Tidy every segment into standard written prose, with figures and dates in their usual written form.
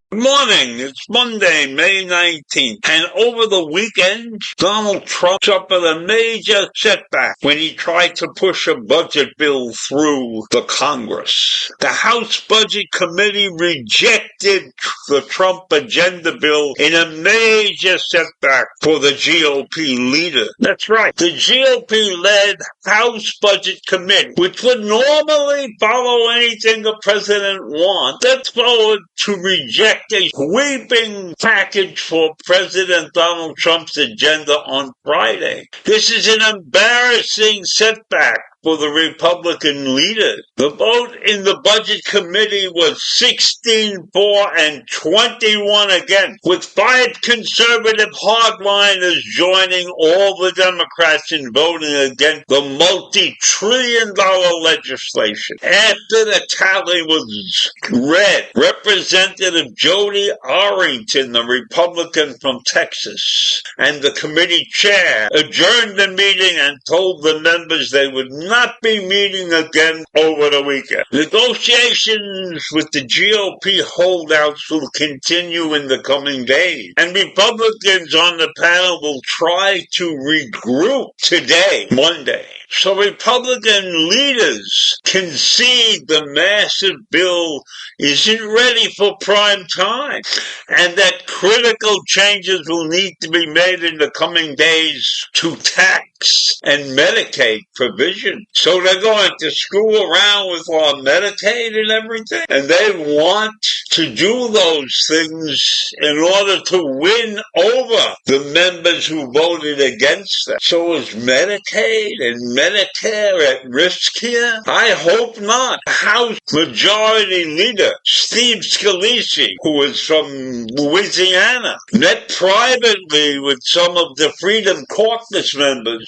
Good morning. It's Monday, May 19th. And over the weekend, Donald Trump suffered a major setback when he tried to push a budget bill through the Congress. The House Budget Committee rejected the Trump agenda bill in a major setback for the GOP leader. That's right. The GOP-led House Budget Committee, which would normally follow anything the president wants, that's forward to reject a sweeping package for President Donald Trump's agenda on Friday. This is an embarrassing setback for the Republican leaders. The vote in the Budget Committee was 16-4 and 21 against, with 5 conservative hardliners joining all the Democrats in voting against the multi-trillion-dollar legislation. After the tally was read, Representative Jody Arrington, the Republican from Texas, and the committee chair adjourned the meeting and told the members they would not be meeting again over the weekend. Negotiations with the GOP holdouts will continue in the coming days, and Republicans on the panel will try to regroup today, Monday, so Republican leaders concede the massive bill isn't ready for prime time, and that critical changes will need to be made in the coming days to tax and Medicaid provision. So they're going to screw around with our Medicaid and everything, and they want to do those things in order to win over the members who voted against them. So is Medicaid and Medicare at risk here? I hope not. House Majority Leader Steve Scalise, who is from Louisiana, met privately with some of the Freedom Caucus members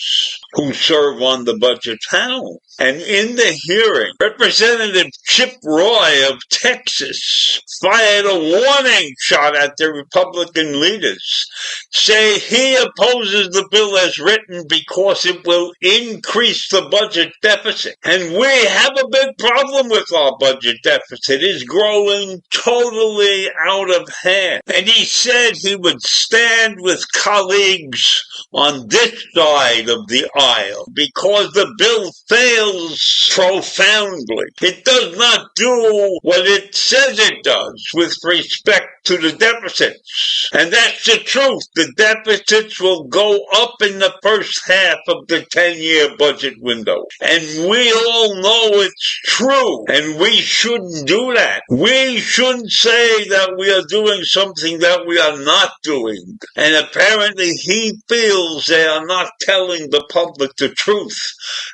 who serve on the budget panel. And in the hearing, Representative Chip Roy of Texas fired a warning shot at the Republican leaders, saying he opposes the bill as written because it will increase the budget deficit. And we have a big problem with our budget deficit. It's growing totally out of hand. And he said he would stand with colleagues on this side of the aisle because the bill fails profoundly. It does not do what it says it does with respect to the deficits. And that's the truth. The deficits will go up in the first half of the 10-year budget window. And we all know it's true. And we shouldn't do that. We shouldn't say that we are doing something that we are not doing. And apparently he feels they are not telling the public the truth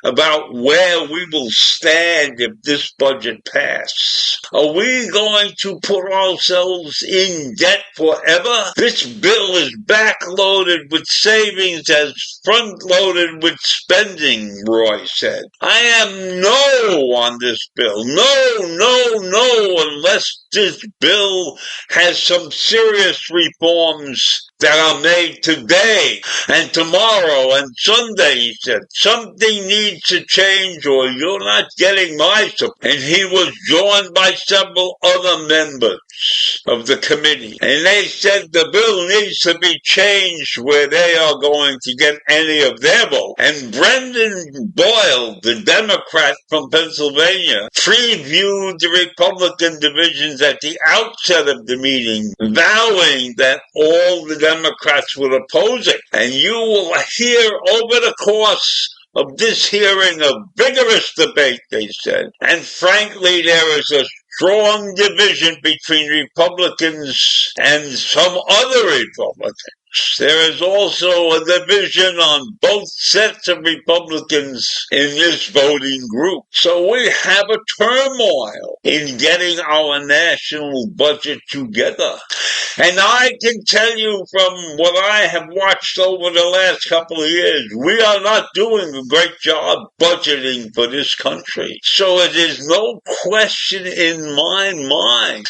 about where we will stand if this budget passes. Are we going to put ourselves in debt forever? This bill is backloaded with savings as front-loaded with spending, Roy said. I am no on this bill. No, unless this bill has some serious reforms that are made today and tomorrow and Sunday, he said. Something needs to change or you're not getting my support. And he was joined by several other members of the committee. And they said the bill needs to be changed where they are going to get any of their vote. And Brendan Boyle, the Democrat from Pennsylvania, previewed the Republican divisions at the outset of the meeting, vowing that all the Democrats would oppose it. And you will hear over the course of this hearing a vigorous debate, they said. And frankly, there is a strong division between Republicans and some other Republicans. There is also a division on both sets of Republicans in this voting group. So we have a turmoil in getting our national budget together. And I can tell you from what I have watched over the last couple of years, we are not doing a great job budgeting for this country. So it is no question in my mind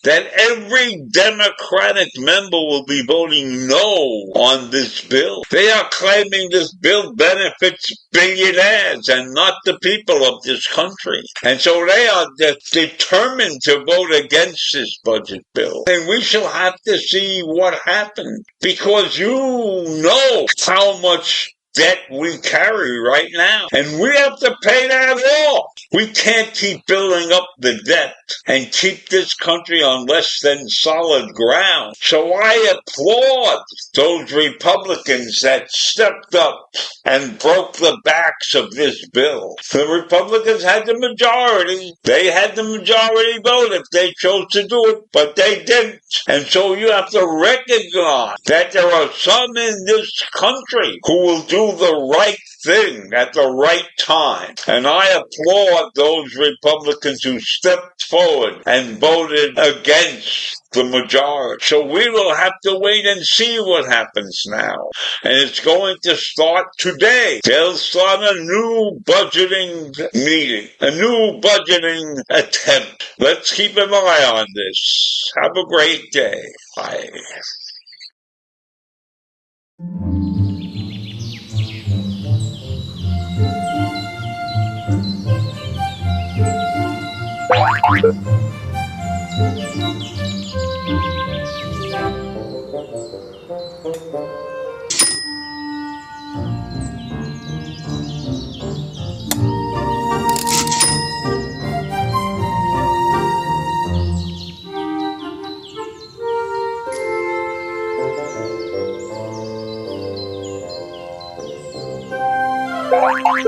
that every Democratic member will be voting no on this bill. They are claiming this bill benefits billionaires and not the people of this country. And so they are determined to vote against this budget bill. And we shall have to see what happens, because you know how much debt we carry right now. And we have to pay that off. We can't keep building up the debt and keep this country on less than solid ground. So I applaud those Republicans that stepped up and broke the backs of this bill. The Republicans had the majority. They had the majority vote if they chose to do it, but they didn't. And so you have to recognize that there are some in this country who will do the right thing at the right time. And I applaud those Republicans who stepped forward and voted against the majority. So we will have to wait and see what happens now. And it's going to start today. They'll start a new budgeting meeting, a new budgeting attempt. Let's keep an eye on this. Have a great day. Bye.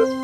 Bye.